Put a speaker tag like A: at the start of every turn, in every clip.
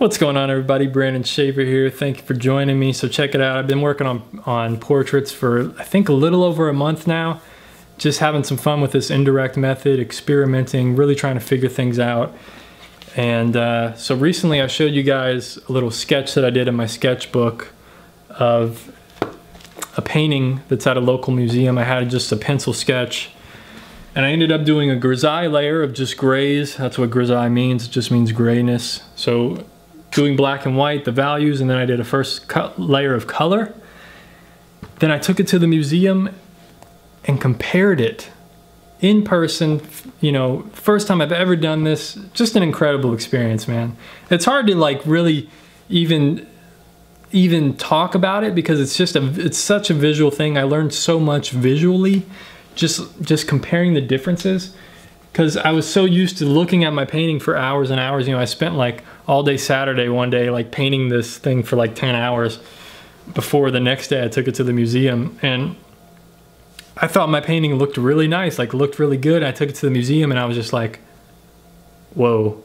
A: What's going on, everybody? Brandon Schaefer here. Thank you for joining me. So check it out. I've been working on portraits for I think a little over a month now. Just having some fun with this indirect method, experimenting, really trying to figure things out. And so recently I showed you guys a little sketch that I did in my sketchbook of a painting that's at a local museum. I had just a pencil sketch. And I ended up doing a grisaille layer of just grays. That's what grisaille means. It just means grayness. So doing black and white, the values, and then I did a first layer of color. Then I took it to the museum and compared it in person. You know, first time I've ever done this. Just an incredible experience, man. It's hard to like really even talk about it because it's such a visual thing. I learned so much visually just comparing the differences, because I was so used to looking at my painting for hours and hours. You know, I spent like all day Saturday one day like painting this thing for like 10 hours before the next day I took it to the museum, and I thought my painting looked really nice, like looked really good. I took it to the museum and I was just like, whoa,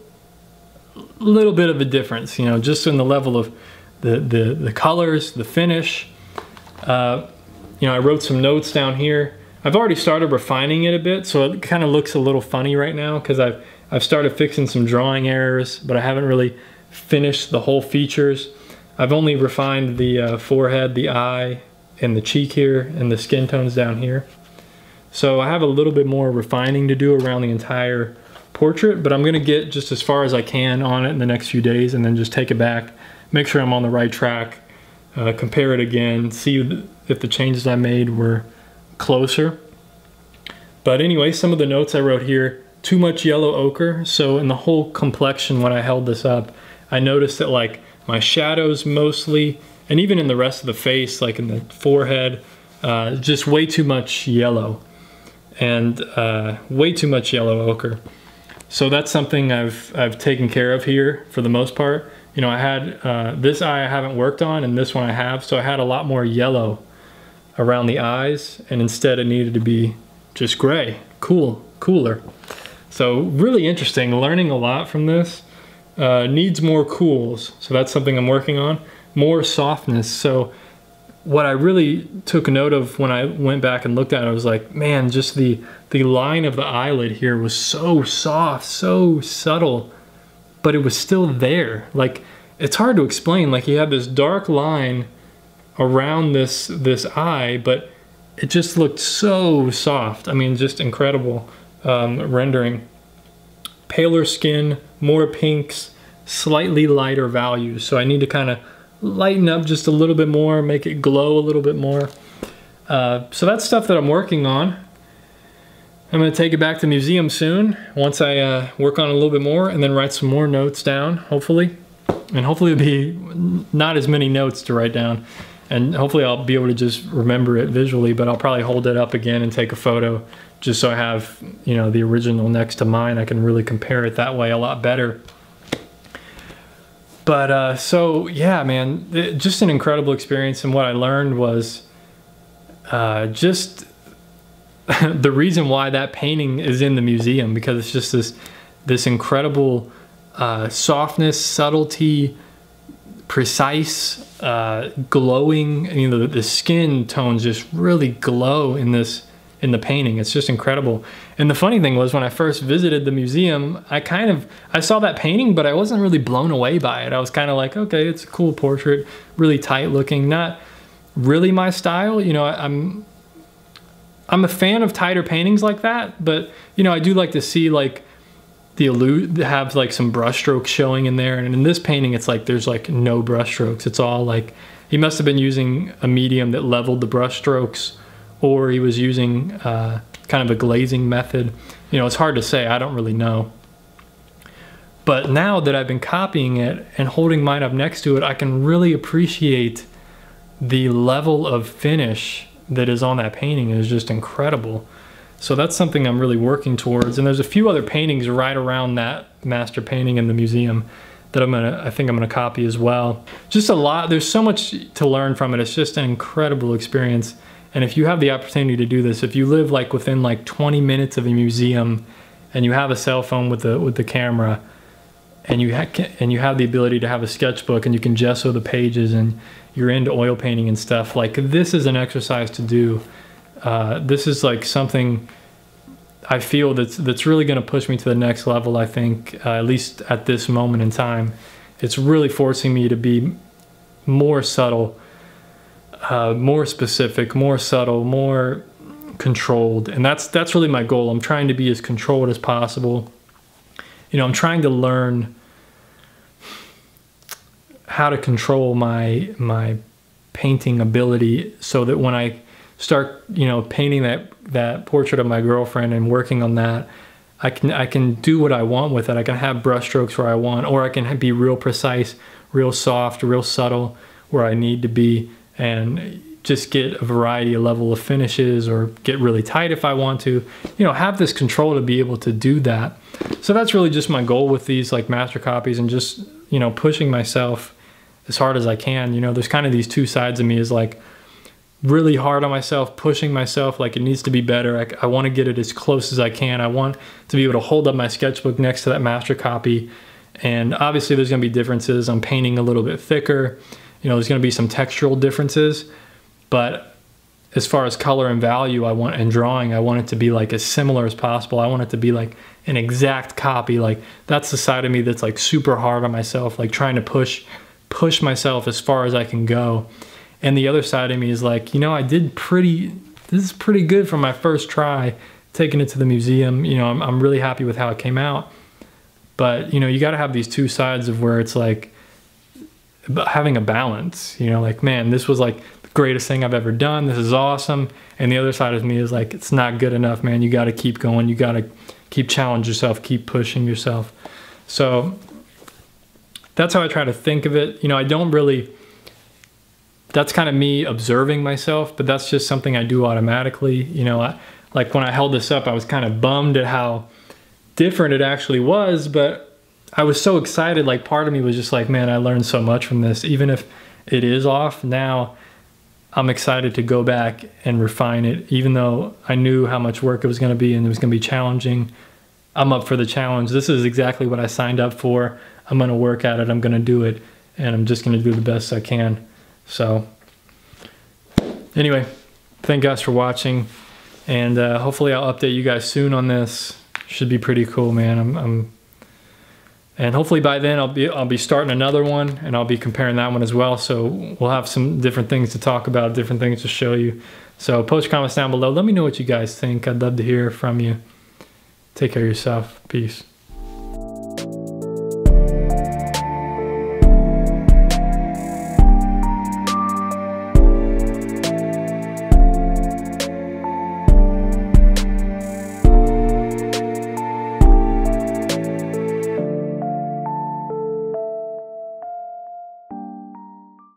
A: a little bit of a difference, you know, just in the level of the colors, the finish. You know, I wrote some notes down here. I've already started refining it a bit, so it kind of looks a little funny right now because I've started fixing some drawing errors, but I haven't really finished the whole features. I've only refined the forehead, the eye, and the cheek here, and the skin tones down here. So I have a little bit more refining to do around the entire portrait, but I'm gonna get just as far as I can on it in the next few days and then just take it back, make sure I'm on the right track, compare it again, see if the changes I made were closer. But anyway, some of the notes I wrote here: too much yellow ochre. So in the whole complexion, when I held this up, I noticed that like my shadows mostly, and even in the rest of the face, like in the forehead, just way too much yellow, and way too much yellow ochre. So that's something I've taken care of here for the most part. You know, I had this eye I haven't worked on, and this one I have, so I had a lot more yellow around the eyes, and instead it needed to be just gray, cooler. So really interesting, learning a lot from this. Needs more cools, so that's something I'm working on. More softness. So what I really took note of when I went back and looked at it, I was like, man, just the line of the eyelid here was so soft, so subtle, but it was still there. Like, it's hard to explain. Like, you have this dark line around this eye, but it just looked so soft. I mean, just incredible rendering. Paler skin, more pinks, slightly lighter values. So I need to kind of lighten up just a little bit more, make it glow a little bit more. So that's stuff that I'm working on. I'm gonna take it back to the museum soon once I work on it a little bit more, and then write some more notes down, hopefully. And hopefully it'll be not as many notes to write down. And hopefully I'll be able to just remember it visually, but I'll probably hold it up again and take a photo just so I have, you know, the original next to mine. I can really compare it that way a lot better. But so yeah, man, just an incredible experience. And what I learned was just the reason why that painting is in the museum, because it's just this incredible softness, subtlety, precise, glowing. You know, the skin tones just really glow in the painting. It's just incredible. And the funny thing was, when I first visited the museum, I saw that painting, but I wasn't really blown away by it. I was kind of like, okay, it's a cool portrait, really tight looking, not really my style. You know, I'm a fan of tighter paintings like that, but you know, I do like to see like have like some brush strokes showing in there. And in this painting, it's like there's like no brush strokes. It's all like, he must have been using a medium that leveled the brush strokes, or he was using kind of a glazing method. You know, it's hard to say, I don't really know. But now that I've been copying it and holding mine up next to it, I can really appreciate the level of finish that is on that painting. Is just incredible. So that's something I'm really working towards. And there's a few other paintings right around that master painting in the museum that I think I'm gonna copy as well. Just a lot, there's so much to learn from it. It's just an incredible experience. And if you have the opportunity to do this, if you live like within like 20 minutes of a museum and you have a cell phone with the camera, and you have the ability to have a sketchbook and you can gesso the pages and you're into oil painting and stuff, like this is an exercise to do. This is like something I feel that's really going to push me to the next level. I think, at least at this moment in time, it's really forcing me to be more subtle, more specific, more subtle, more controlled. And that's really my goal. I'm trying to be as controlled as possible. You know, I'm trying to learn how to control my painting ability so that when I start, you know, painting that portrait of my girlfriend and working on that, I can do what I want with it. I can have brush strokes where I want, or I can be real precise, real soft, real subtle where I need to be, and just get a variety of level of finishes, or get really tight if I want to, you know, have this control to be able to do that. So that's really just my goal with these like master copies, and just, you know, pushing myself as hard as I can. You know, there's kind of these two sides of me, is like really hard on myself, pushing myself like it needs to be better. I want to get it as close as I can. I want to be able to hold up my sketchbook next to that master copy. And obviously there's going to be differences. I'm painting a little bit thicker. You know, there's going to be some textural differences, but as far as color and value, and drawing, I want it to be like as similar as possible. I want it to be like an exact copy. Like that's the side of me that's like super hard on myself, like trying to push myself as far as I can go. And the other side of me is like, you know, this is pretty good for my first try, taking it to the museum. You know, I'm really happy with how it came out. But, you know, you got to have these two sides of where it's like having a balance, you know, like, man, this was like the greatest thing I've ever done. This is awesome. And the other side of me is like, it's not good enough, man. You got to keep going. You got to keep challenging yourself, keep pushing yourself. So that's how I try to think of it. You know, I don't really, that's kind of me observing myself, but that's just something I do automatically. You know, like when I held this up, I was kind of bummed at how different it actually was, but I was so excited. Like part of me was just like, man, I learned so much from this. Even if it is off, now I'm excited to go back and refine it. Even though I knew how much work it was going to be and it was going to be challenging, I'm up for the challenge. This is exactly what I signed up for. I'm going to work at it. I'm going to do it. And I'm just going to do the best I can. So anyway, thank you guys for watching. And hopefully I'll update you guys soon on this. Should be pretty cool, man. And hopefully by then I'll be starting another one, and I'll be comparing that one as well. So we'll have some different things to talk about, different things to show you. So post comments down below. Let me know what you guys think. I'd love to hear from you. Take care of yourself. Peace.